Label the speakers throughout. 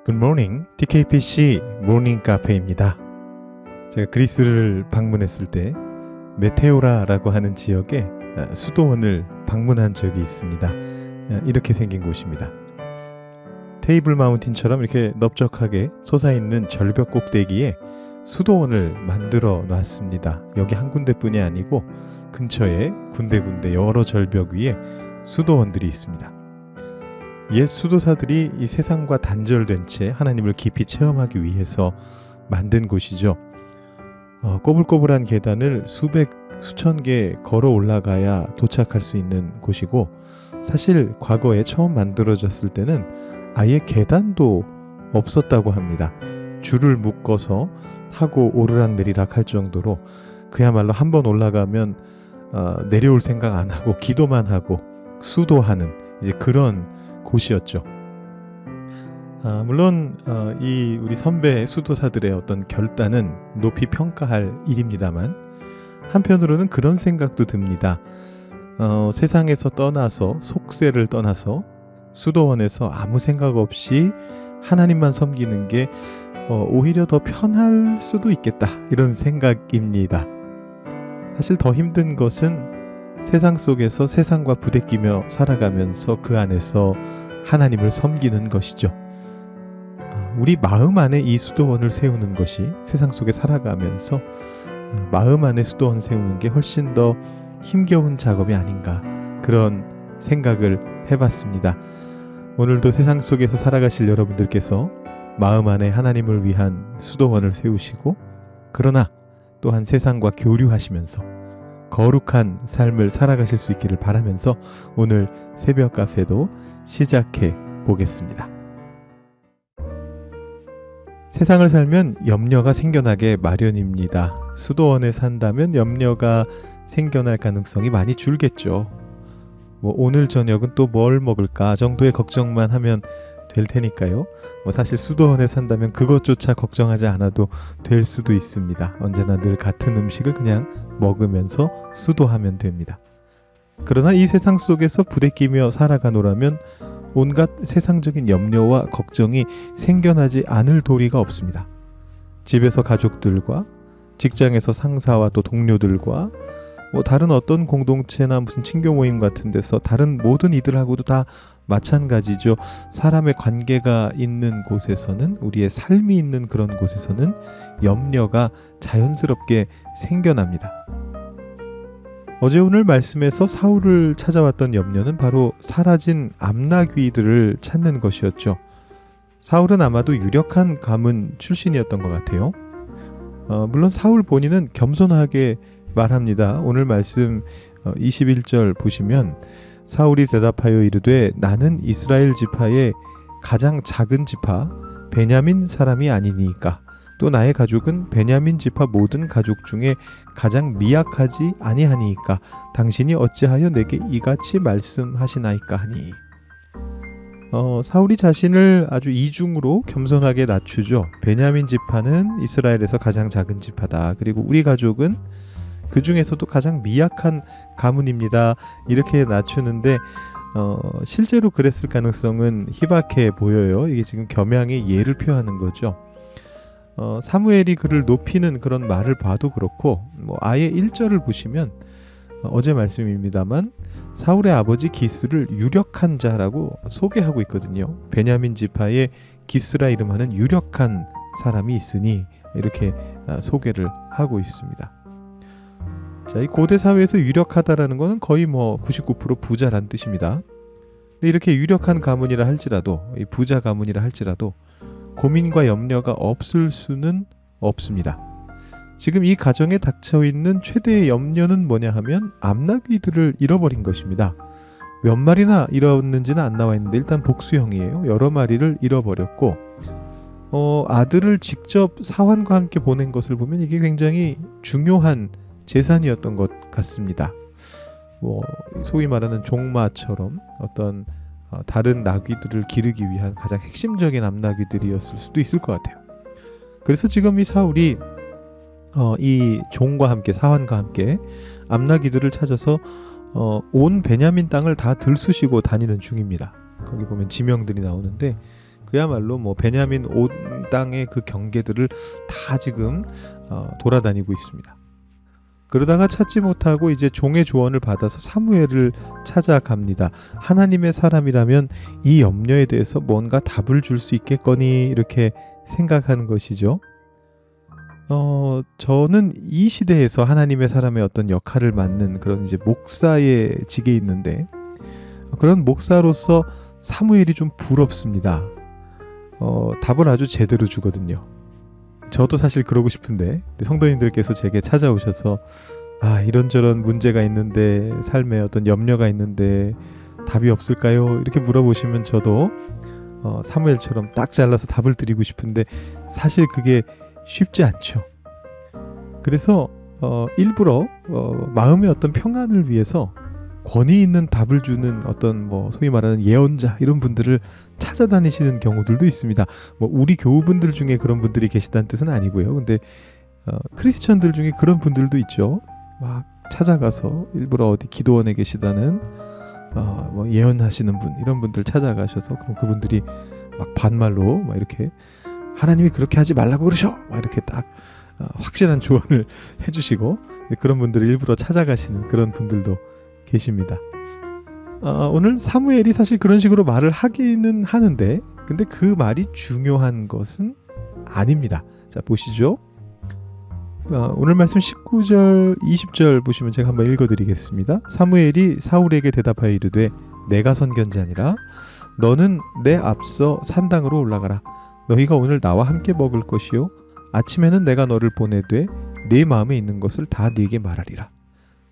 Speaker 1: Good morning, TKPC 모닝 카페입니다. 제가 그리스를 방문했을 때 메테오라라고 하는 지역에 수도원을 방문한 적이 있습니다. 이렇게 생긴 곳입니다. 테이블 마운틴처럼 이렇게 넓적하게 솟아있는 절벽 꼭대기에 수도원을 만들어 놨습니다. 여기 한 군데뿐이 아니고 근처에 군데군데 여러 절벽 위에 수도원들이 있습니다. 옛 수도사들이 이 세상과 단절된 채 하나님을 깊이 체험하기 위해서 만든 곳이죠. 꼬불꼬불한 계단을 수천 개 걸어 올라가야 도착할 수 있는 곳이고, 사실 과거에 처음 만들어졌을 때는 아예 계단도 없었다고 합니다. 줄을 묶어서 타고 오르락내리락 할 정도로 그야말로 한번 올라가면 내려올 생각 안 하고 기도만 하고 수도하는 이제 그런 곳이었죠. 물론 이 우리 선배 수도사들의 어떤 결단은 높이 평가할 일입니다만, 한편으로는 그런 생각도 듭니다. 세상에서 떠나서, 속세를 떠나서 수도원에서 아무 생각 없이 하나님만 섬기는 게 오히려 더 편할 수도 있겠다, 이런 생각입니다. 사실 더 힘든 것은 세상 속에서 세상과 부대끼며 살아가면서 그 안에서 하나님을 섬기는 것이죠. 우리 마음 안에 이 수도원을 세우는 것이 세상 속에 살아가면서 마음 안에 수도원 세우는 게 훨씬 더 힘겨운 작업이 아닌가, 그런 생각을 해봤습니다. 오늘도 세상 속에서 살아가실 여러분들께서 마음 안에 하나님을 위한 수도원을 세우시고, 그러나 또한 세상과 교류하시면서 거룩한 삶을 살아가실 수 있기를 바라면서 오늘 새벽 카페도 시작해 보겠습니다. 세상을 살면 염려가 생겨나게 마련입니다. 수도원에 산다면 염려가 생겨날 가능성이 많이 줄겠죠. 오늘 저녁은 또 뭘 먹을까 정도의 걱정만 하면 될 테니까요. 사실 수도원에 산다면 그것조차 걱정하지 않아도 될 수도 있습니다. 언제나 늘 같은 음식을 그냥 먹으면서 수도하면 됩니다. 그러나 이 세상 속에서 부대끼며 살아가노라면 온갖 세상적인 염려와 걱정이 생겨나지 않을 도리가 없습니다. 집에서 가족들과, 직장에서 상사와 또 동료들과, 다른 어떤 공동체나 무슨 친교 모임 같은 데서 다른 모든 이들하고도 다 마찬가지죠. 사람의 관계가 있는 곳에서는, 우리의 삶이 있는 그런 곳에서는 염려가 자연스럽게 생겨납니다. 어제 오늘 말씀에서 사울을 찾아왔던 염려는 바로 사라진 암나귀들을 찾는 것이었죠. 사울은 아마도 유력한 가문 출신이었던 것 같아요. 물론 사울 본인은 겸손하게 말합니다. 오늘 말씀 21절 보시면 사울이 대답하여 이르되 나는 이스라엘 지파의 가장 작은 지파 베냐민 사람이 아니니까, 또 나의 가족은 베냐민 지파 모든 가족 중에 가장 미약하지 아니하니까 당신이 어찌하여 내게 이같이 말씀하시나이까 하니. 사울이 자신을 아주 이중으로 겸손하게 낮추죠. 베냐민 지파는 이스라엘에서 가장 작은 지파다. 그리고 우리 가족은 그 중에서도 가장 미약한 가문입니다. 이렇게 낮추는데 실제로 그랬을 가능성은 희박해 보여요. 이게 지금 겸양의 예를 표하는 거죠. 사무엘이 그를 높이는 그런 말을 봐도 그렇고, 아예 1절을 보시면 어제 말씀입니다만 사울의 아버지 기스를 유력한 자라고 소개하고 있거든요. 베냐민 지파의 기스라 이름하는 유력한 사람이 있으니 이렇게 소개를 하고 있습니다. 자, 이 고대 사회에서 유력하다라는 것은 거의 99% 부자란 뜻입니다. 근데 이렇게 유력한 가문이라 할지라도, 이 부자 가문이라 할지라도 고민과 염려가 없을 수는 없습니다. 지금 이 가정에 닥쳐있는 최대의 염려는 뭐냐 하면 암나귀들을 잃어버린 것입니다. 몇 마리나 잃었는지는 안 나와 있는데 일단 복수형이에요. 여러 마리를 잃어버렸고, 아들을 직접 사환과 함께 보낸 것을 보면 이게 굉장히 중요한 재산이었던 것 같습니다. 소위 말하는 종마처럼 어떤 다른 나귀들을 기르기 위한 가장 핵심적인 암나귀들이었을 수도 있을 것 같아요. 그래서 지금 이 사울이 이 종과 함께, 사환과 함께 암나귀들을 찾아서 온 베냐민 땅을 다 들쑤시고 다니는 중입니다. 거기 보면 지명들이 나오는데 그야말로 뭐 베냐민 온 땅의 그 경계들을 다 지금 돌아다니고 있습니다. 그러다가 찾지 못하고 이제 종의 조언을 받아서 사무엘을 찾아갑니다. 하나님의 사람이라면 이 염려에 대해서 뭔가 답을 줄 수 있겠거니 이렇게 생각하는 것이죠. 저는 이 시대에서 하나님의 사람의 어떤 역할을 맡는 그런 이제 목사의 직에 있는데 그런 목사로서 사무엘이 좀 부럽습니다. 답을 아주 제대로 주거든요. 저도 사실 그러고 싶은데 성도님들께서 제게 찾아오셔서 이런저런 문제가 있는데 삶에 어떤 염려가 있는데 답이 없을까요? 이렇게 물어보시면 저도 사무엘처럼 딱 잘라서 답을 드리고 싶은데 사실 그게 쉽지 않죠. 그래서 일부러 마음의 어떤 평안을 위해서 권위 있는 답을 주는 어떤 소위 말하는 예언자 이런 분들을 찾아다니시는 경우들도 있습니다. 우리 교우분들 중에 그런 분들이 계시다는 뜻은 아니고요. 근데 크리스천들 중에 그런 분들도 있죠. 막 찾아가서 일부러 어디 기도원에 계시다는 예언하시는 분 이런 분들 찾아가셔서 그럼 그분들이 막 반말로 막 이렇게 하나님이 그렇게 하지 말라고 그러셔 막 이렇게 딱 확실한 조언을 해주시고 그런 분들을 일부러 찾아가시는 그런 분들도 계십니다. 오늘 사무엘이 사실 그런 식으로 말을 하기는 하는데 근데 그 말이 중요한 것은 아닙니다. 자 보시죠. 오늘 말씀 19절 20절 보시면 제가 한번 읽어드리겠습니다. 사무엘이 사울에게 대답하여 이르되 내가 선견자니라 너는 내 앞서 산당으로 올라가라. 너희가 오늘 나와 함께 먹을 것이요 아침에는 내가 너를 보내되 네 마음에 있는 것을 다 네게 말하리라.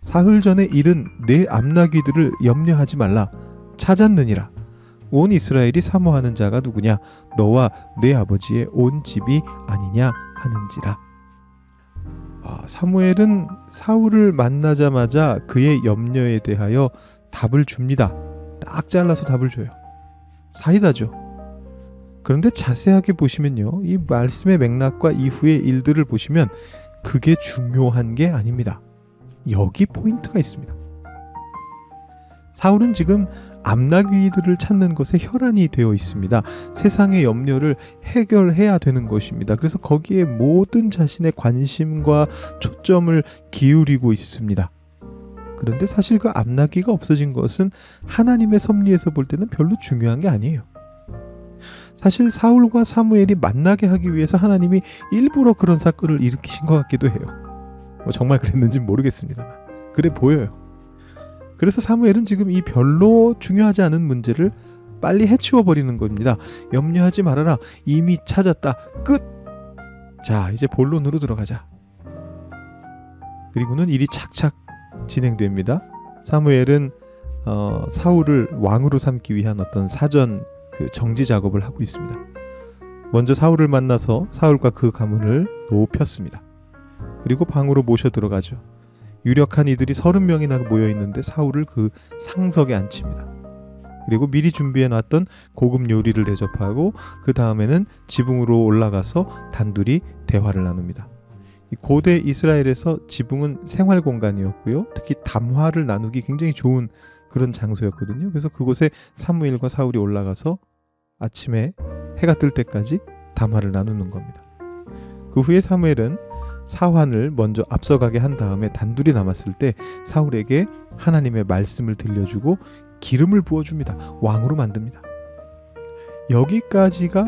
Speaker 1: 사흘 전에 일은 내 암나귀들을 염려하지 말라. 찾았느니라. 온 이스라엘이 사모하는 자가 누구냐? 너와 내 아버지의 온 집이 아니냐 하는지라. 사무엘은 사울을 만나자마자 그의 염려에 대하여 답을 줍니다. 딱 잘라서 답을 줘요. 사이다죠. 그런데 자세하게 보시면요. 이 말씀의 맥락과 이후의 일들을 보시면 그게 중요한 게 아닙니다. 여기 포인트가 있습니다. 사울은 지금 암나귀들을 찾는 것에 혈안이 되어 있습니다. 세상의 염려를 해결해야 되는 것입니다. 그래서 거기에 모든 자신의 관심과 초점을 기울이고 있습니다. 그런데 사실 그 암나귀가 없어진 것은 하나님의 섭리에서 볼 때는 별로 중요한 게 아니에요. 사실 사울과 사무엘이 만나게 하기 위해서 하나님이 일부러 그런 사건을 일으키신 것 같기도 해요. 정말 그랬는지는 모르겠습니다만 그래 보여요. 그래서 사무엘은 지금 이 별로 중요하지 않은 문제를 빨리 해치워버리는 겁니다. 염려하지 말아라. 이미 찾았다. 끝! 자, 이제 본론으로 들어가자. 그리고는 일이 착착 진행됩니다. 사무엘은 사울을 왕으로 삼기 위한 어떤 사전 정지 작업을 하고 있습니다. 먼저 사울을 만나서 사울과 그 가문을 높였습니다. 그리고 방으로 모셔 들어가죠. 유력한 이들이 30명이나 모여 있는데 사울을 그 상석에 앉힙니다. 그리고 미리 준비해 놨던 고급 요리를 대접하고 그 다음에는 지붕으로 올라가서 단둘이 대화를 나눕니다. 고대 이스라엘에서 지붕은 생활 공간이었고요. 특히 담화를 나누기 굉장히 좋은 그런 장소였거든요. 그래서 그곳에 사무엘과 사울이 올라가서 아침에 해가 뜰 때까지 담화를 나누는 겁니다. 그 후에 사무엘은 사환을 먼저 앞서가게 한 다음에 단둘이 남았을 때 사울에게 하나님의 말씀을 들려주고 기름을 부어줍니다. 왕으로 만듭니다. 여기까지가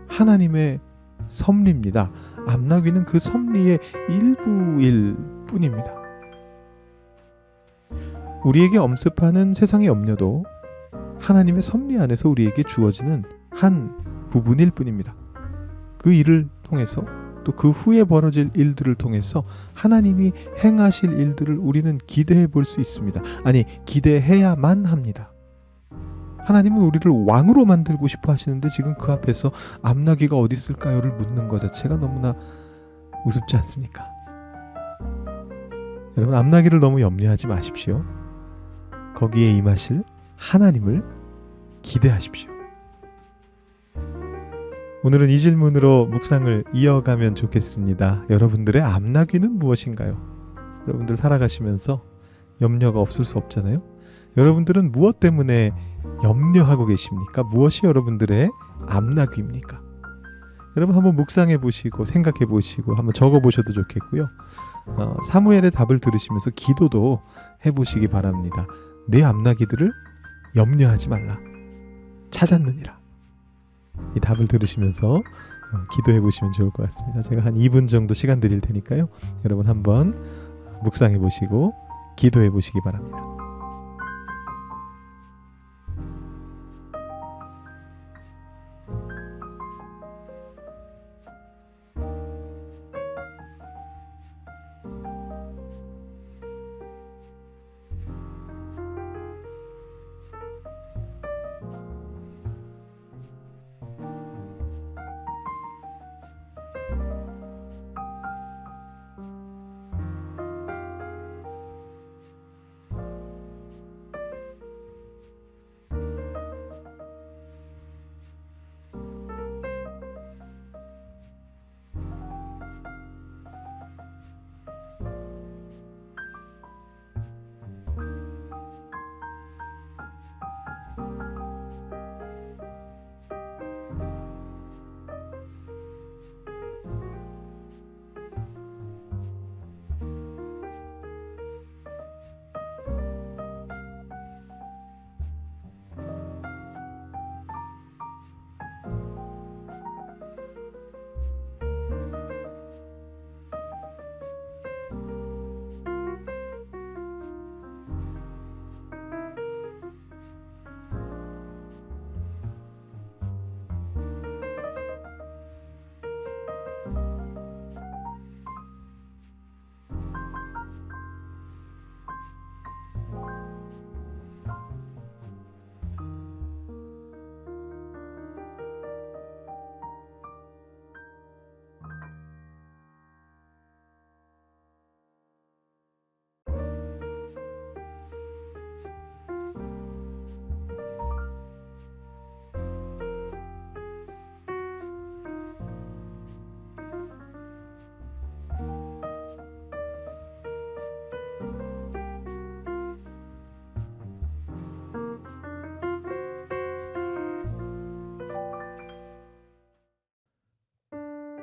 Speaker 1: 하나님의 섭리입니다. 암나귀는 그 섭리의 일부일 뿐입니다. 우리에게 엄습하는 세상의 염려도 하나님의 섭리 안에서 우리에게 주어지는 한 부분일 뿐입니다. 그 일을 통해서 또 그 후에 벌어질 일들을 통해서 하나님이 행하실 일들을 우리는 기대해 볼 수 있습니다. 아니, 기대해야만 합니다. 하나님은 우리를 왕으로 만들고 싶어 하시는데 지금 그 앞에서 암나귀가 어디 있을까요를 묻는 것 자체가 너무나 우습지 않습니까? 여러분, 암나귀를 너무 염려하지 마십시오. 거기에 임하실 하나님을 기대하십시오. 오늘은 이 질문으로 묵상을 이어가면 좋겠습니다. 여러분들의 암나귀는 무엇인가요? 여러분들 살아가시면서 염려가 없을 수 없잖아요. 여러분들은 무엇 때문에 염려하고 계십니까? 무엇이 여러분들의 암나귀입니까? 여러분 한번 묵상해 보시고 생각해 보시고 한번 적어 보셔도 좋겠고요. 사무엘의 답을 들으시면서 기도도 해보시기 바랍니다. 내 암나귀들을 염려하지 말라. 찾았느니라. 이 답을 들으시면서 기도해 보시면 좋을 것 같습니다. 제가 한 2분 정도 시간 드릴 테니까요. 여러분 한번 묵상해 보시고 기도해 보시기 바랍니다.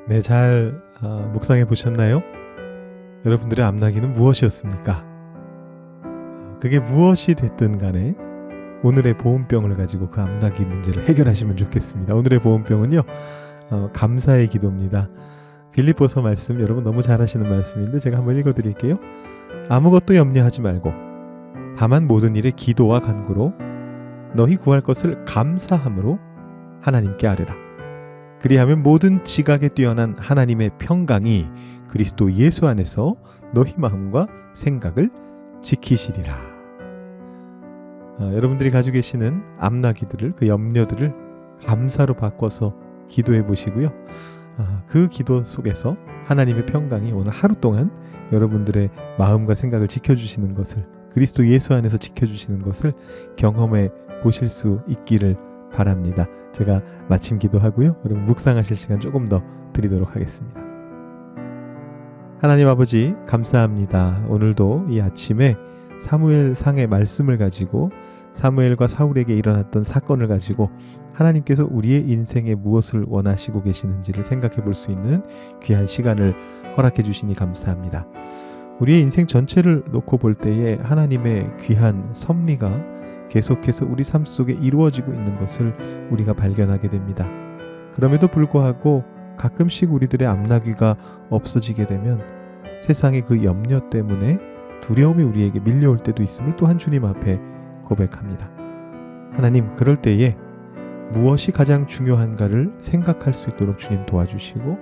Speaker 1: 네, 잘 묵상해 보셨나요? 여러분들의 암나귀는 무엇이었습니까? 그게 무엇이 됐든 간에 오늘의 보온병을 가지고 그 암나귀 문제를 해결하시면 좋겠습니다. 오늘의 보온병은요, 감사의 기도입니다. 빌립보서 말씀, 여러분 너무 잘 하시는 말씀인데 제가 한번 읽어드릴게요. 아무것도 염려하지 말고 다만 모든 일에 기도와 간구로 너희 구할 것을 감사함으로 하나님께 아뢰라. 그리하면 모든 지각에 뛰어난 하나님의 평강이 그리스도 예수 안에서 너희 마음과 생각을 지키시리라. 여러분들이 가지고 계시는 암나귀들을, 그 염려들을 감사로 바꿔서 기도해 보시고요. 그 기도 속에서 하나님의 평강이 오늘 하루 동안 여러분들의 마음과 생각을 지켜주시는 것을, 그리스도 예수 안에서 지켜주시는 것을 경험해 보실 수 있기를 바랍니다. 제가 마침 기도하고요. 여러분 묵상하실 시간 조금 더 드리도록 하겠습니다. 하나님 아버지 감사합니다. 오늘도 이 아침에 사무엘 상의 말씀을 가지고 사무엘과 사울에게 일어났던 사건을 가지고 하나님께서 우리의 인생에 무엇을 원하시고 계시는지를 생각해 볼 수 있는 귀한 시간을 허락해 주시니 감사합니다. 우리의 인생 전체를 놓고 볼 때에 하나님의 귀한 섭리가 계속해서 우리 삶 속에 이루어지고 있는 것을 우리가 발견하게 됩니다. 그럼에도 불구하고 가끔씩 우리들의 암나귀가 없어지게 되면 세상의 그 염려 때문에 두려움이 우리에게 밀려올 때도 있음을 또한 주님 앞에 고백합니다. 하나님, 그럴 때에 무엇이 가장 중요한가를 생각할 수 있도록 주님 도와주시고,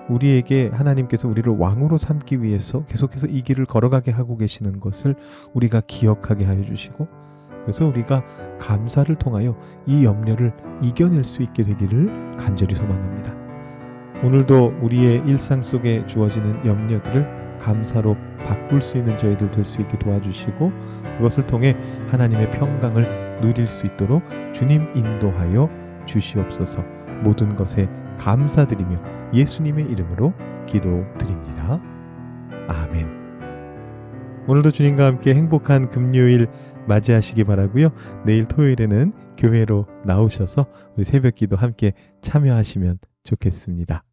Speaker 1: 우리에게 하나님께서 우리를 왕으로 삼기 위해서 계속해서 이 길을 걸어가게 하고 계시는 것을 우리가 기억하게 하여 주시고, 그래서 우리가 감사를 통하여 이 염려를 이겨낼 수 있게 되기를 간절히 소망합니다. 오늘도 우리의 일상 속에 주어지는 염려들을 감사로 바꿀 수 있는 저희들 될 수 있게 도와주시고, 그것을 통해 하나님의 평강을 누릴 수 있도록 주님 인도하여 주시옵소서. 모든 것에 감사드리며 예수님의 이름으로 기도드립니다. 아멘. 오늘도 주님과 함께 행복한 금요일 맞이하시기 바라고요. 내일 토요일에는 교회로 나오셔서 우리 새벽기도 함께 참여하시면 좋겠습니다.